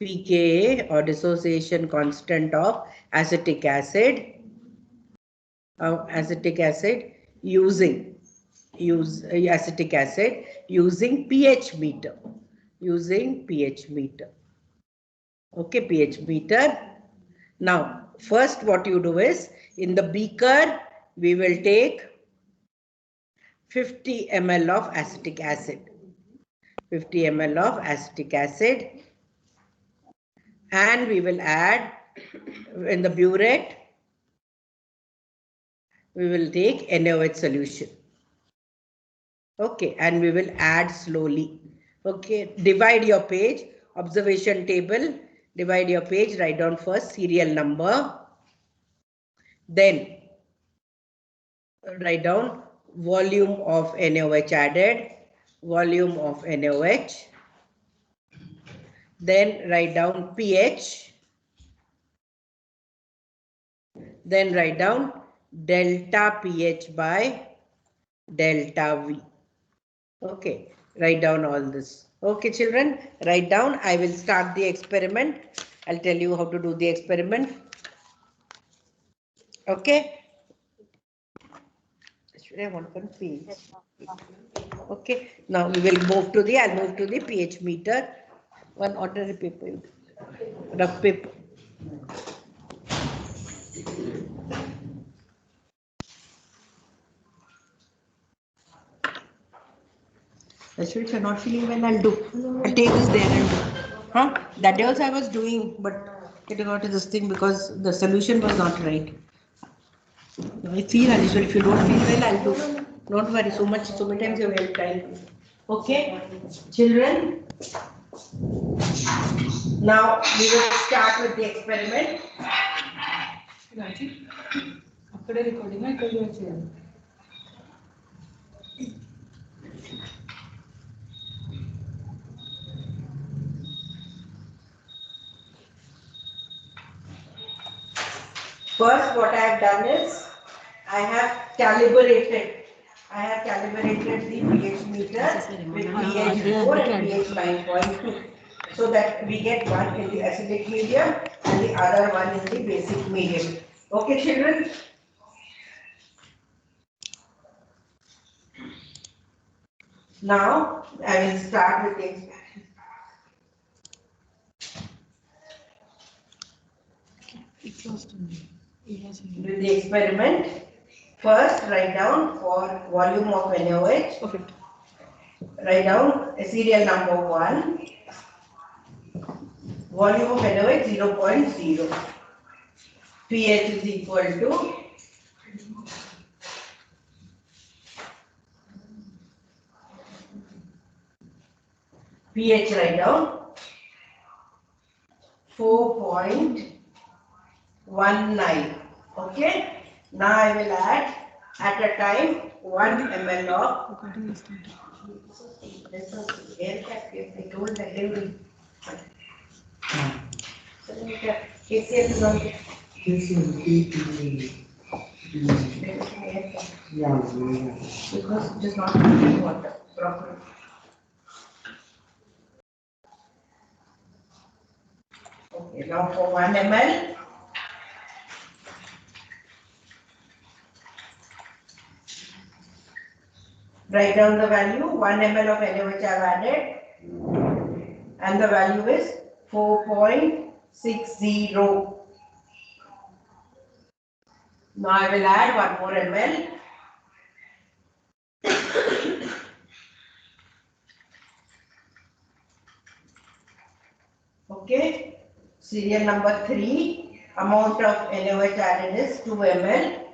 pKa or dissociation constant of acetic acid using acetic acid using pH meter. Okay, pH meter. Now, first what you do is, in the beaker, we will take 50 ml of acetic acid. 50 ml of acetic acid. And we will add, in the burette, we will take NaOH solution. Okay, and we will add slowly. Okay, divide your page, observation table, divide your page, write down first serial number, then write down volume of NaOH added, volume of NaOH, then write down pH, then write down delta pH by delta V. Okay, write down all this. Okay, children, write down. I will start the experiment. I'll tell you how to do the experiment. Okay. Should I want one page? Okay. Now we will move to the, I'll move to the pH meter. One ordinary paper, rough paper. Actually, if you're not feeling well, I'll do. I'll take this there and do. Huh? That day also I was doing, but it got to this thing because the solution was not right. I feel unusual. If you don't feel well, I'll do. Don't worry. So many times you're well trying. Okay, children. Now we will start with the experiment. First, what I have done is I have calibrated the pH meter with pH 4 and pH 9.2, so that we get one in the acidic medium and the other one in the basic medium. Okay, children? Now I will start with the experiment. With the experiment, first write down for volume of NaOH. Okay. Write down a serial number 1. Volume of NaOH 0.0. pH is equal to pH, write down 4.19. Okay. Now I will add at a time 1 ml of air cap. I told that they will. KCL is on. Yeah. Because it is not drinking water properly. Okay, now for 1 ml. Write down the value. 1 ml of NaOH I have added, and the value is 4.60. Now I will add 1 more ml. Okay. Serial number 3. Amount of NaOH added is 2 ml,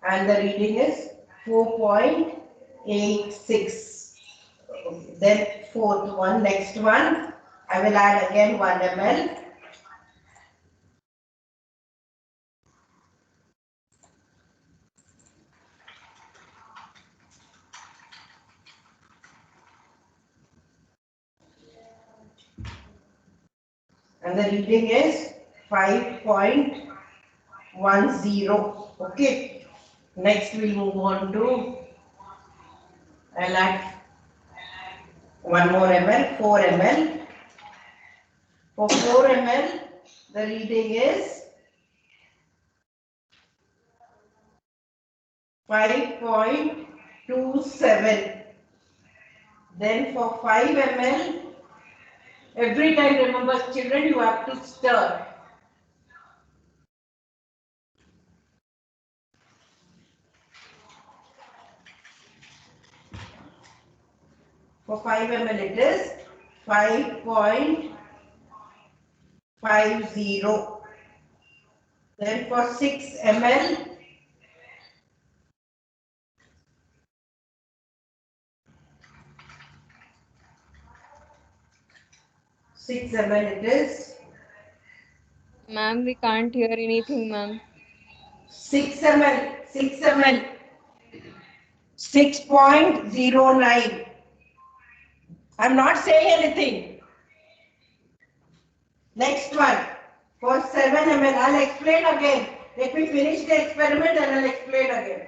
and the reading is 4.86. Then fourth one, next one, I will add again 1 ml. And the reading is 5.10. Okay. Next we'll move on to, I'll add 1 more ml, 4 ml. For 4 ml, the reading is 5.27. Then for 5 ml, every time remember children, you have to stir. For 5 ml it is 5.50. Then for 6 ml, 6 ml it is. Ma'am, we can't hear anything, ma'am. 6 ml, 6 ml, 6.09. I'm not saying anything. Next one, for 7 ml, I'll explain again. Let me finish the experiment and I'll explain again.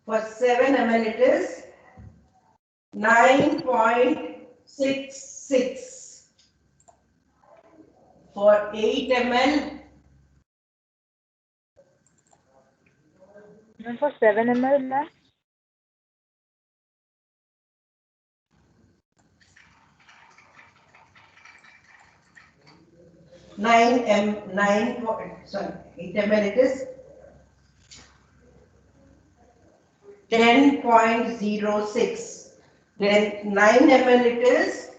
For 7 ml, it is 9.66. For 8 ml, And for 7 ml, ma'am? 8 ml it is 10.06. Then 9 ml it is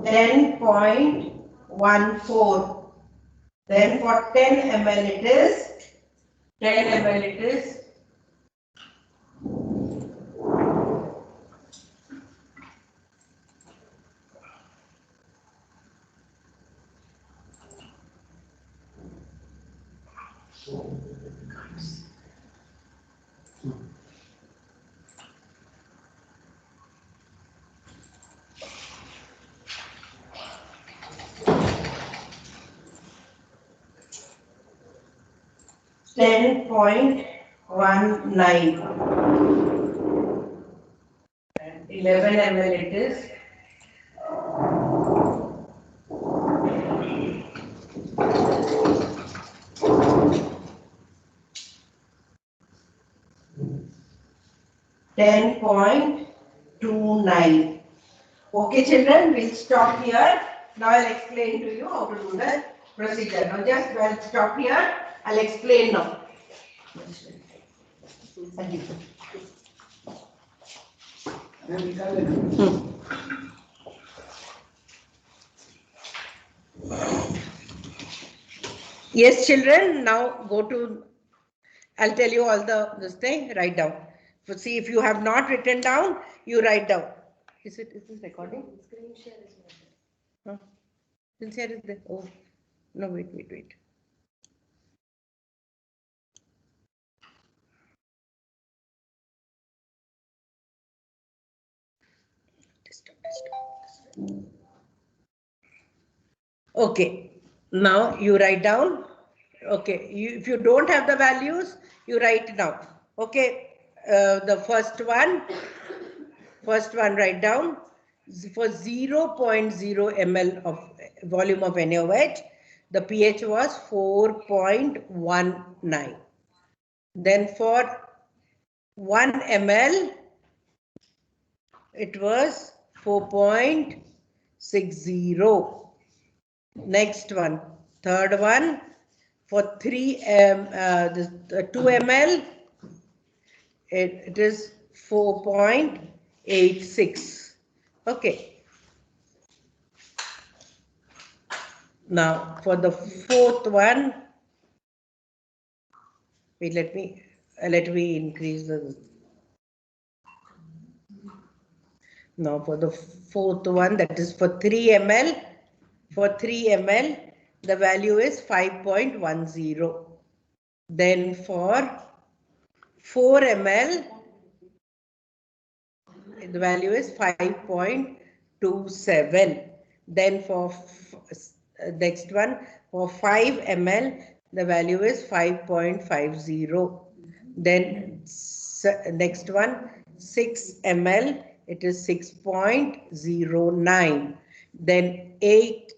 10.14. Then for 10 ml it is 10 ml it is 10.19. 11 ml it is 10.29. Okay, children, we'll stop here. Now I'll explain to you how to do the procedure. Now just I'll stop here. I'll explain now. Thank you. Yes, children, now go to, I'll tell you all this thing, write down. So see, if you have not written down, you write down. Is this recording? Screen share is not there. Screen share is there. Oh, no, wait. Okay, now you write down. Okay, if you don't have the values, you write down. Okay, the first one write down. For 0.0 ml of volume of NaOH, the pH was 4.19. Then for 1 ml, it was 4.60. Next one, third one, for 2 ml, it is 4.86. Okay. Now for the fourth one, wait, let me increase the. Now for the fourth one, that is for 3 ml. For 3 ml, the value is 5.10. Then for 4 ml, the value is 5.27. Then for next one, for 5 ml, the value is 5.50. Then next one, 6 ml, it is 6.09. Then eighth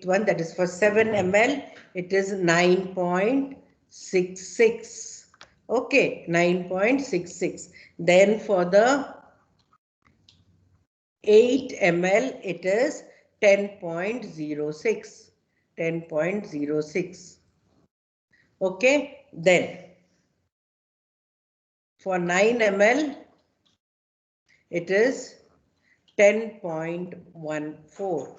one, that is for 7 ml, it is 9.66. Okay, 9.66. Then for the 8 ml, it is 10.06. 10.06. Okay, then for 9 ml, it is 10.14.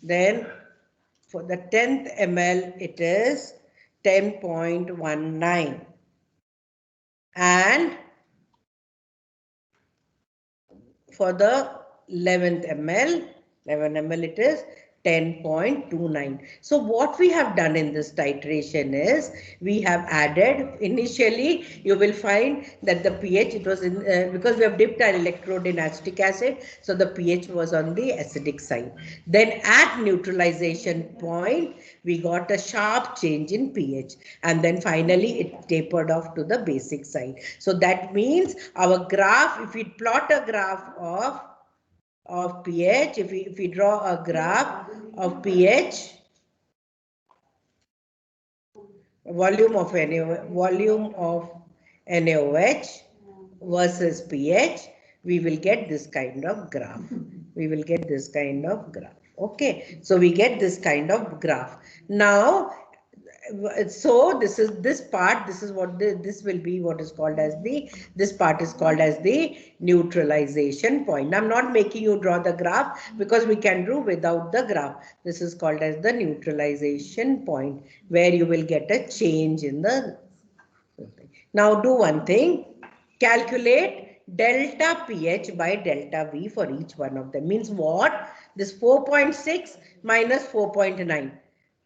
Then for the 10th ml, it is 10.19. And for the 11th ml, 11 ml, it is 10.29. So what we have done in this titration is we have added, initially you will find that the pH, it was in because we have dipped our electrode in acetic acid, so the pH was on the acidic side. Then at neutralization point we got a sharp change in pH, and then finally it tapered off to the basic side. So that means our graph, if we plot a graph of pH, if we draw a graph of pH, volume of NaOH versus pH, we will get this kind of graph. We will get this kind of graph. Okay, so we get this kind of graph. Now, so this part, this is what this will be what is called as this part is called as the neutralization point. I'm not making you draw the graph because we can do without the graph. This is called as the neutralization point, where you will get a change in the. Now do one thing, calculate delta pH by delta V for each one of them. Means what? This 4.6 minus 4.9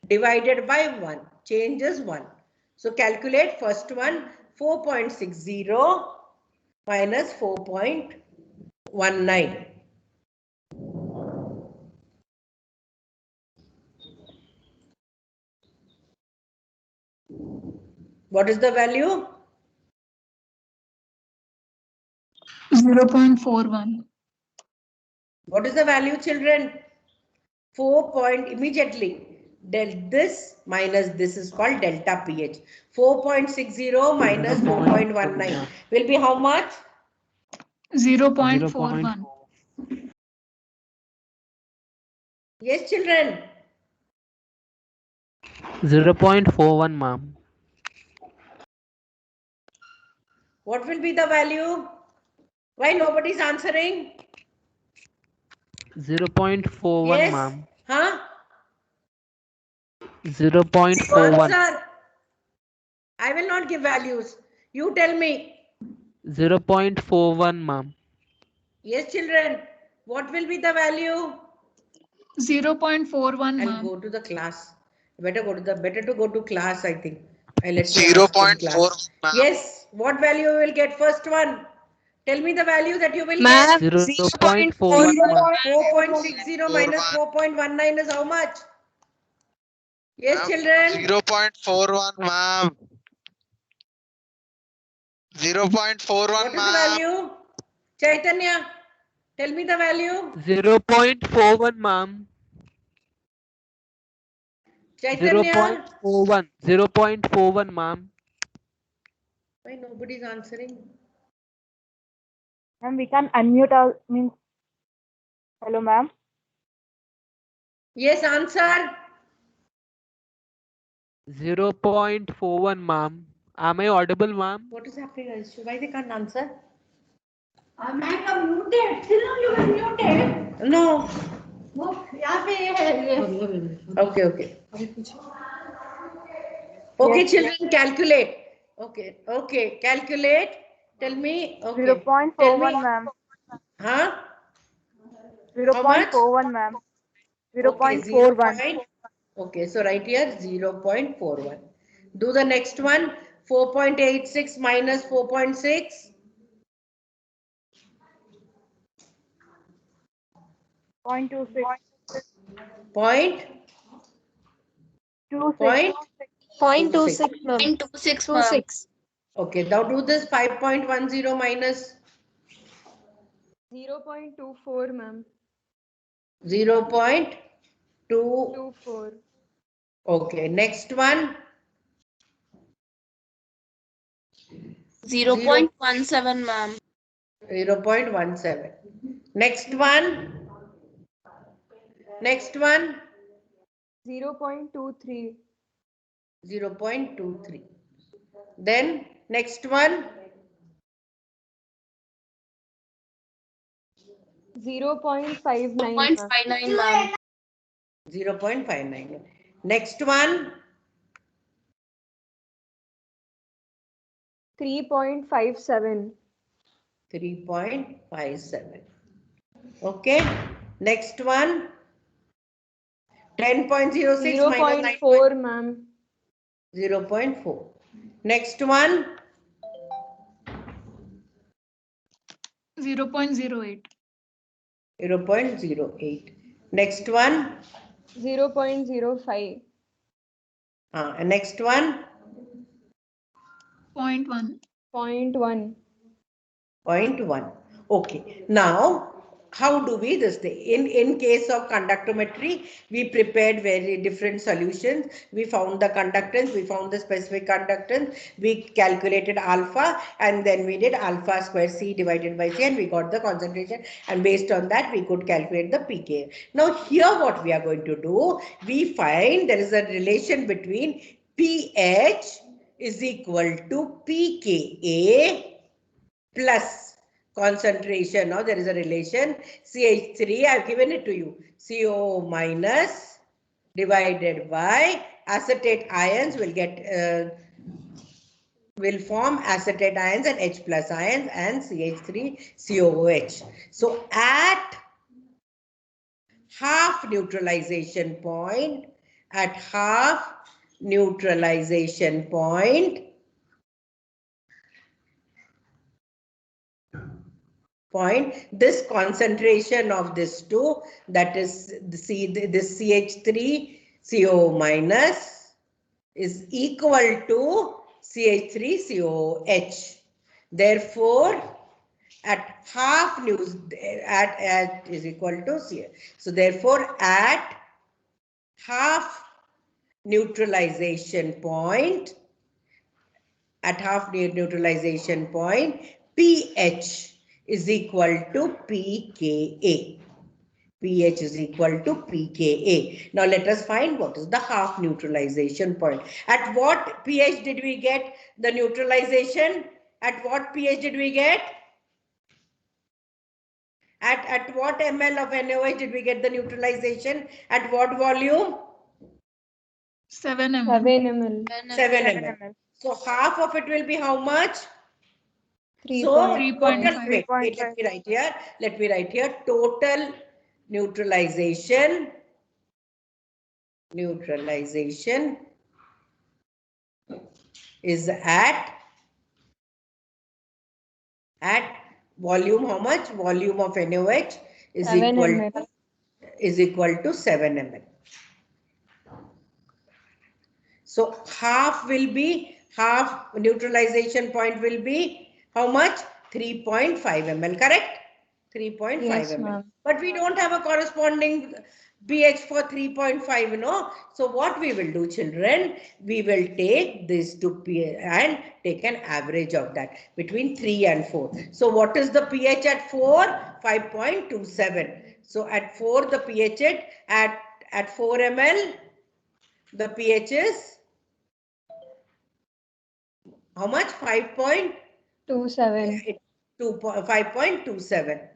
divided by 1, changes 1. So calculate first one, 4.60 minus 4.19. What is the value? 0.41. What is the value, children? 4 point immediately. This minus this is called delta pH. 4.60 minus 4.19 will be how much? 0.41. Yes, children. 0.41, ma'am. What will be the value? Why nobody's answering? 0.41, Yes. ma'am. Huh? 0.41. Answer. I will not give values. You tell me. 0.41, ma'am. Yes, children. What will be the value? 0.41, I'll ma'am. go to the class. Better to go to class, I think. I'll let you ask in 0.4, class. ma'am. Yes. What value you will get? First one. Tell me the value that you will Ma'am, get. 0.41, ma'am. 4.60 minus 4.19 is how much? Yes, children. 0.41, ma'am. 0.41, What is the ma'am. value? Chaitanya, tell me the value. 0.41, ma'am. Chaitanya. 0.41. 0.41, ma'am. Why nobody is answering? Ma'am, we can unmute our means. Hello, ma'am. Yes, answer. 0.41, ma'am. Am I audible, ma'am? What is happening, Aishu? Why they can't answer? I'm muted. Still now you are muted. No. वो यहाँ पे ये है ये. Okay. Okay, Yes, children, calculate. Okay, calculate. Tell me. Okay. 0.41, ma'am. Huh? How much? 0.41, ma'am. Okay, 0.41. Okay, so right here 0.41. Do the next one. 4.86 minus 4.6. 0.26. Point, 26. point, 0.26, ma'am. 0.26, ma'am. okay, now do this 5.10 minus 0.24, ma'am. 0.2. 24. Okay, next one. 0.17, ma'am. 0.17. Next one. Next one. 0.23. 0.23. Then next one. 0.59, ma'am. 0.59, ma'am. 0.59. Next one. 3.57. 3.57. Okay. Next one. 10.06 minus 9. 0.4, ma'am. 0.4. Next one. 0.08. 0.08. Next one. 0.05. And next one. 0.1. 0.1. 0.1. Okay. Now, how do we this thing? In case of conductometry, we prepared very different solutions. We found the conductance, we found the specific conductance, we calculated alpha, and then we did alpha square C divided by C, and we got the concentration, and based on that, we could calculate the pK. Now, here what we are going to do, we find there is a relation between pH is equal to pKa plus concentration. Now there is a relation CH3, I've given it to you, CO minus divided by acetate ions will form acetate ions and H plus ions and CH3COOH. So at half neutralization point, this concentration of this two, that is this CH3CO minus is equal to CH3COH. Therefore, at half at is equal to CH. So therefore, at half neutralization point, pH is equal to pKa. pH is equal to pKa. Now let us find what is the half neutralization point. At what pH did we get the neutralization? At what pH did we get? At what ml of NaOH did we get the neutralization? At what volume? 7 ml. 7 ml. 7 ml. So half of it will be how much? 3. So total, 3.5. wait, let me write here, total neutralization is at volume, how much? Volume of NaOH is 7 equal ml. to 7 ml. So half neutralization point will be how much? 3.5 ml, correct? 3.5 Yes, ml. ma'am. But we don't have a corresponding pH for 3.5, no? So what we will do, children, we will take this to pH and take an average of that between 3 and 4. So what is the pH at 4? 5.27. So at 4, the pH at 4 ml, the pH is how much? 5.27.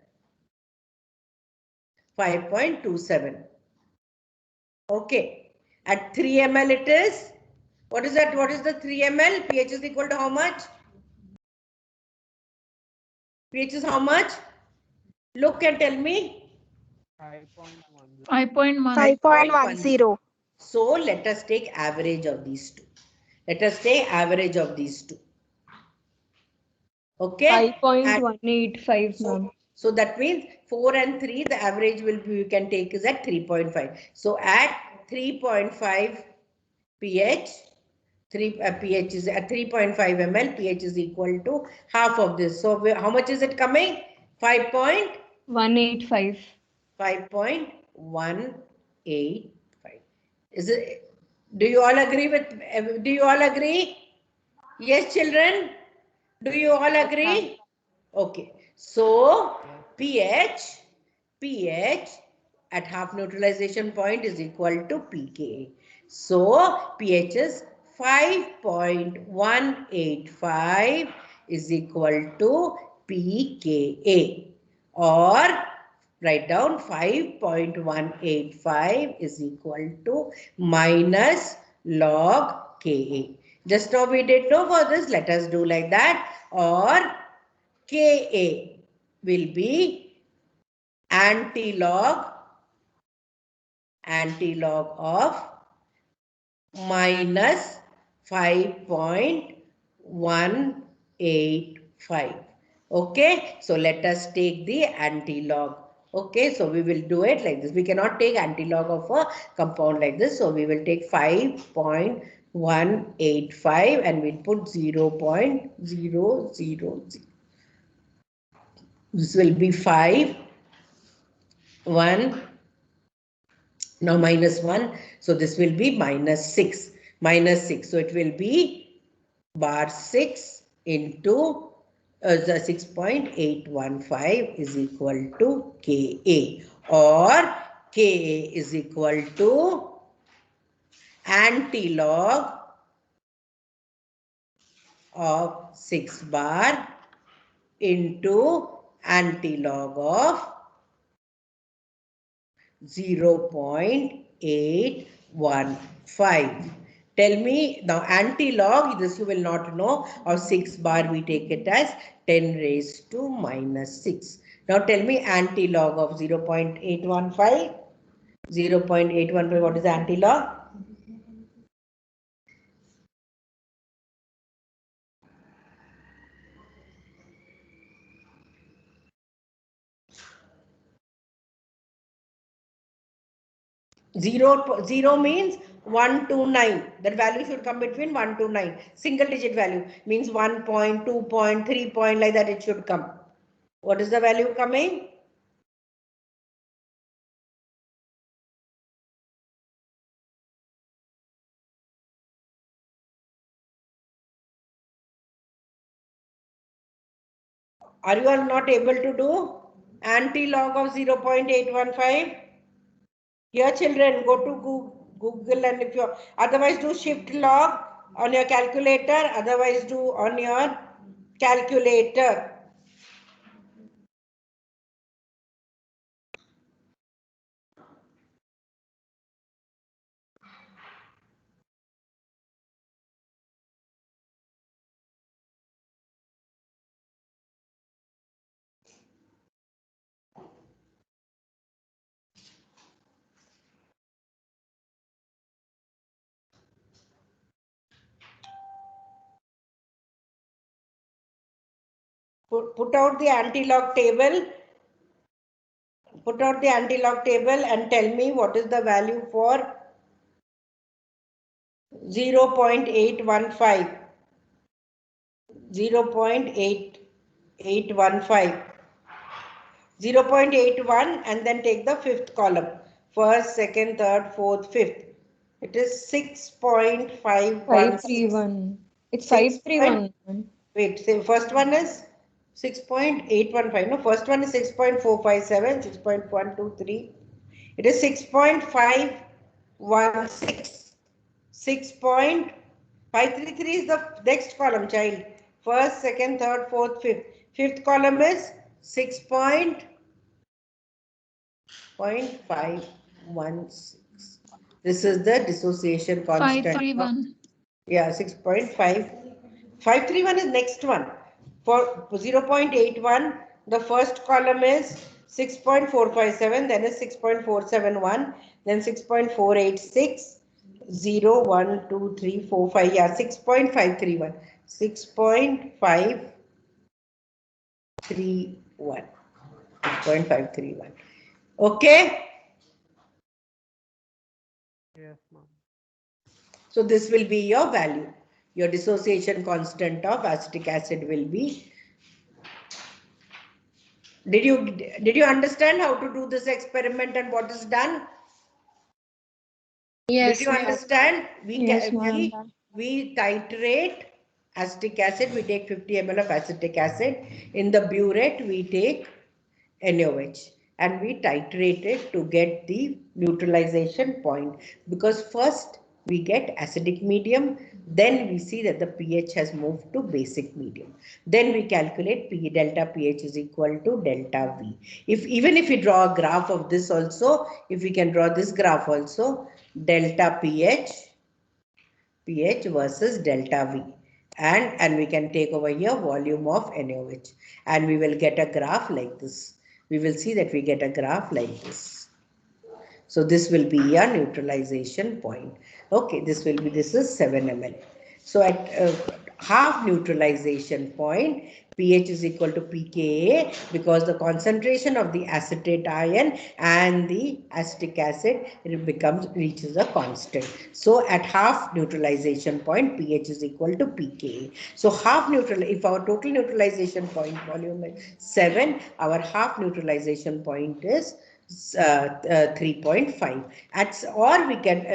5.27. Okay. At 3 ml it is, what is that? What is the 3 ml? pH is equal to how much? pH is how much? Look and tell me. 5.1. 5.10. So let us take average of these two. Okay. 5.185, ma'am. So that means 4 and 3, the average will be, you can take is at 3.5. So at 3.5 pH, pH is at 3.5 ml, pH is equal to half of this. So how much is it coming? 185. 5.185. Is it? Do you all agree with? Do you all agree? Yes, children. Do you all agree? Okay. So pH at half neutralization point is equal to pKa. So pH is 5.185 is equal to pKa, or write down 5.185 is equal to minus log Ka. Just now we did know for this, let us do like that, or Ka will be antilog of minus 5.185. Okay, so let us take the antilog. Okay, so we will do it like this. We cannot take antilog of a compound like this. So we will take 5.185 and we'll put 0.000. This will be 5, 1, now minus 1. So this will be minus 6. Minus 6. So it will be bar 6 into the 6.815 is equal to Ka, or Ka is equal to antilog of 6 bar into antilog of 0.815. Tell me now, antilog, this you will not know, of 6 bar we take it as 10 raised to minus 6. Now tell me antilog of 0.815. 0.815, what is antilog? Zero means 1 to 9. That value should come between 1 to 9. Single digit value means 1 point, 2 point, 3 point, like that it should come. What is the value coming? Are you all not able to do anti-log of 0.815? Here children, go to Google, and if you otherwise do shift log on your calculator, otherwise do on your calculator. Put out the anti-log table. Put out the anti-log table and tell me what is the value for 0.815. 0.815. 0.81 and then take the fifth column. First, second, third, fourth, fifth. It is 6.516. 531. It's 531. Wait, say first one is 6.815. No, first one is 6.457, 6.123. It is 6.516. 6.533 is the next column, child. First, second, third, fourth, fifth. Fifth column is 6.516. This is the dissociation constant. 531. Yeah, 6.5. 531 is next one. For 0.81, the first column is 6.457, then is 6.471, then 6.486, 0, 1, 2, 3, 4, 5, yeah, 6.531. 6.531. 0.531. Okay. Yes, ma'am. So this will be your value. Your dissociation constant of acetic acid will be. Did you understand how to do this experiment and what is done? Yes, Did you ma'am. understand? Yes, ma'am. We titrate acetic acid. We take 50 ml of acetic acid. In the burette, we take NaOH and we titrate it to get the neutralization point, because first we get acidic medium, then we see that the pH has moved to basic medium. Then we calculate delta pH is equal to delta V. Even if we draw a graph of this also, if we can draw this graph also, delta pH versus delta V. And we can take over here volume of NaOH and we will get a graph like this. We will see that we get a graph like this. So this will be a neutralization point. Okay, this is 7 ml. So at half neutralization point, pH is equal to pKa, because the concentration of the acetate ion and the acetic acid reaches a constant. So at half neutralization point, pH is equal to pKa. So half neutral, if our total neutralization point volume is 7, our half neutralization point is 3.5. Or we can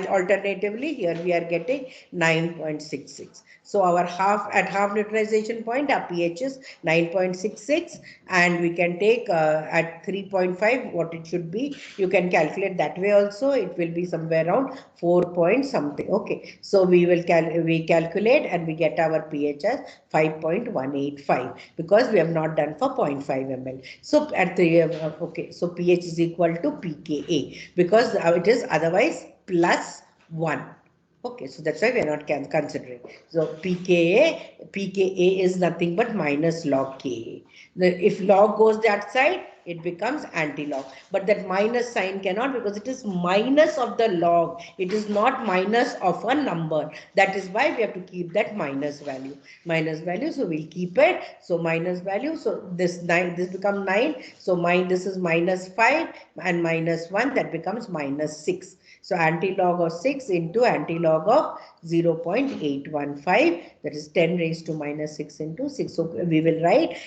alternatively here we are getting 9.66. So our half neutralization point, our pH is 9.66, and we can take at 3.5 what it should be. You can calculate that way also. It will be somewhere around 4 point something. Okay, so we will calculate and we get our pH as 5.185, because we have not done for 0.5 ml. So at the okay, so pH is equal to pKa, because it is otherwise plus 1. Okay, so that's why we are not considering. So pKa is nothing but minus log Ka. If log goes that side, it becomes anti-log. But that minus sign cannot, because it is minus of the log. It is not minus of a number. That is why we have to keep that minus value. So we'll keep it. So minus value. So this 9, this becomes 9. So this is minus 5 and minus 1. That becomes minus 6. So anti-log of 6 into anti-log of 0.815, that is 10 raised to minus 6 into 6. So we will write,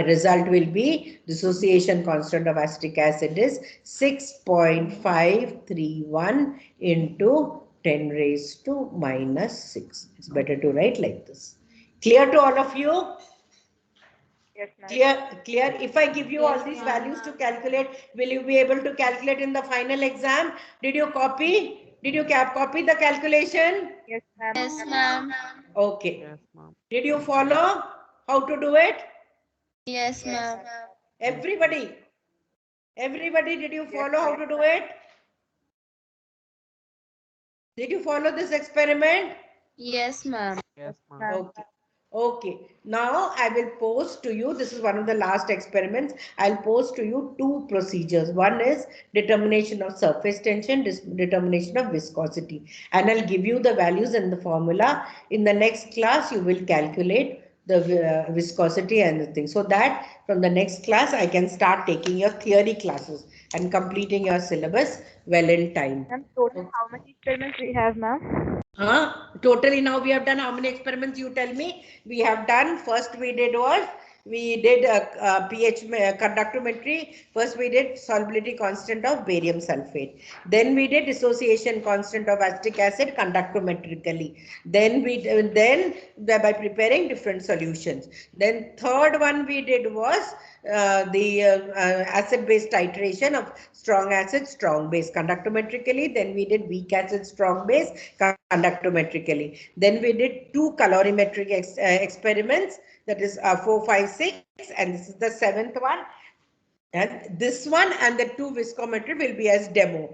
result will be dissociation constant of acetic acid is 6.531 into 10 raised to minus 6. It's better to write like this. Clear to all of you? Yes, ma'am. Clear. If I give you all these values to calculate, will you be able to calculate in the final exam? Did you copy? Did you copy the calculation? Yes, ma'am. Yes, ma'am. Okay. Yes, ma'am. Did you follow how to do it? Yes, ma'am. Everybody, did you follow how to do it? Did you follow this experiment? Yes, ma'am. Yes, ma'am. Okay. Okay. Now I will post to you. This is one of the last experiments. I'll post to you 2 procedures. One is determination of surface tension, determination of viscosity. And I'll give you the values and the formula. In the next class, you will calculate the viscosity and the thing. So that from the next class, I can start taking your theory classes and completing your syllabus well in time. Ma'am, total how many experiments we have, ma'am? Totally now we have done how many experiments, you tell me? We have done, first we did pH conductometry. First we did solubility constant of barium sulfate. Then we did dissociation constant of acetic acid conductometrically. Then by preparing different solutions. Then third one we did was the acid-base titration of strong acid, strong base conductometrically. Then we did weak acid, strong base conductometrically. Then we did 2 calorimetric experiments, that is 4, 5, 6, and this is the 7th one. And this one and the 2 viscometry will be as demo.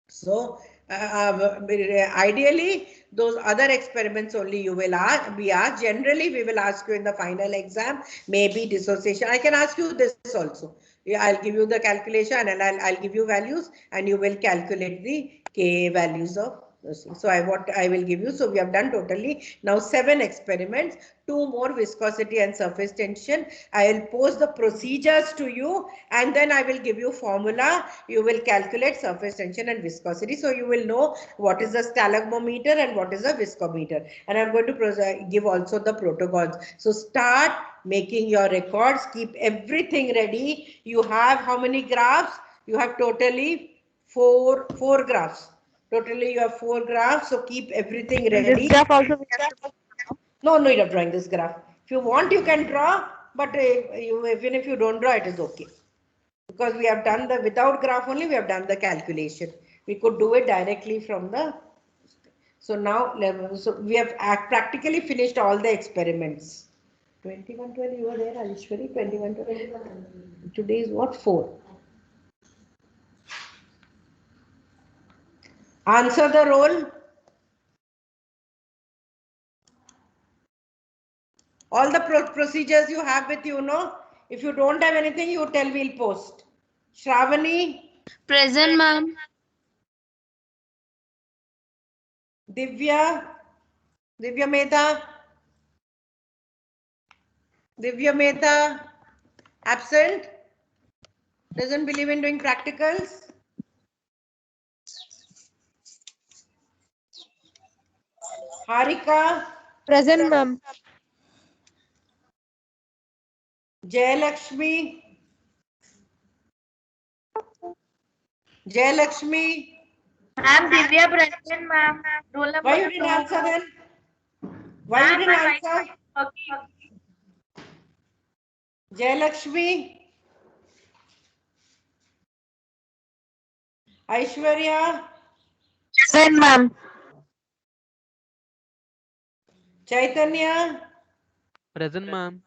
So ideally, those other experiments only you will be asked. Generally, we will ask you in the final exam, maybe dissociation. I can ask you this also. Yeah, I'll give you the calculation and I'll give you values and you will calculate the Ka values of So I will give you. So we have done totally now 7 experiments, 2 more viscosity and surface tension. I will post the procedures to you, and then I will give you formula. You will calculate surface tension and viscosity. So you will know what is the stalagmometer and what is the viscometer. And I'm going to give also the protocols. So start making your records. Keep everything ready. You have how many graphs? You have totally four graphs. Totally you have 4 graphs, so keep everything ready. This graph also we have to. No need of drawing this graph. If you want, you can draw, but even if you don't draw, it is okay. Because we have done the, without graph only, we have done the calculation. We could do it directly from the, so now, so we have practically finished all the experiments. 2120, you were there, Alishwari, 2120. Today is what, 4. Answer the roll. All the procedures you have with you, no? If you don't have anything, you tell, we'll post. Shravani, Present, ma'am. Divya Mehta, absent, doesn't believe in doing practicals. Harika, Present, ma'am. Jayalakshmi, I'm Divya present, ma'am. Roll number why you didn't 2. answer then? Why you didn't answer? Okay. Jayalakshmi, Aishwarya, Present, ma'am. Chaitanya, Present, ma'am.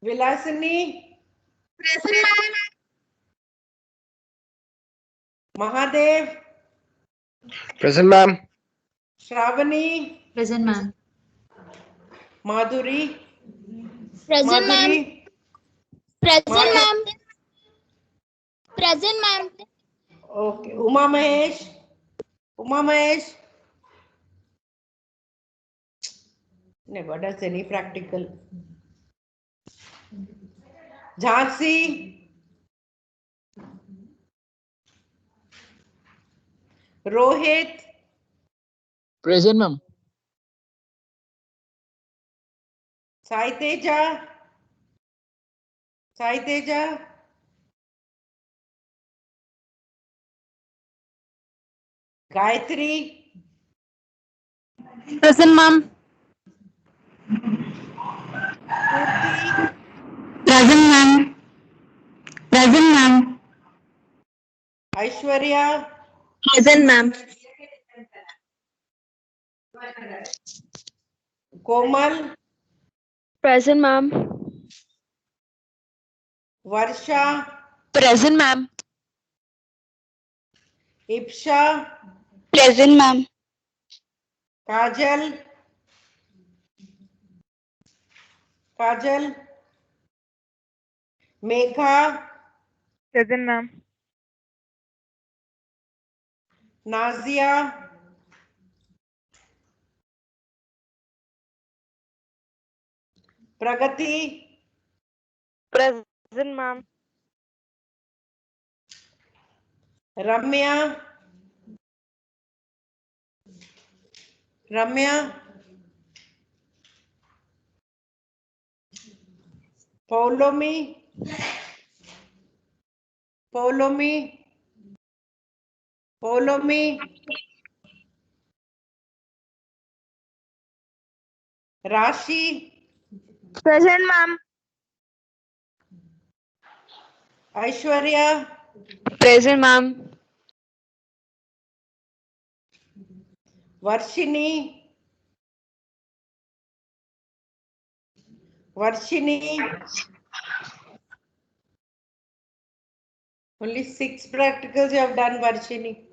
Vilasini, Present, ma'am. Mahadev, Present, ma'am. Shravani, Present, ma'am. Madhuri, Present, ma'am. Present, Madhuri. ma'am. Present, ma'am. Okay, Uma Mahesh, never does any practical. Jhansi, Rohit, Present, ma'am. Sai Teja, Gayatri, Present, ma'am. Purti, Present, ma'am. Present, ma'am. Aishwarya, Present, ma'am. Komal, Present, ma'am. Varsha, Present, ma'am. Ipsha, Present, ma'am. Kajal, Megha, Present, ma'am. Nazia, Pragati, Present, ma'am. Ramya, Paulomi, Rashi, Present, ma'am. Aishwarya, Present, ma'am. Varshini, only 6 practicals you have done, Varshini.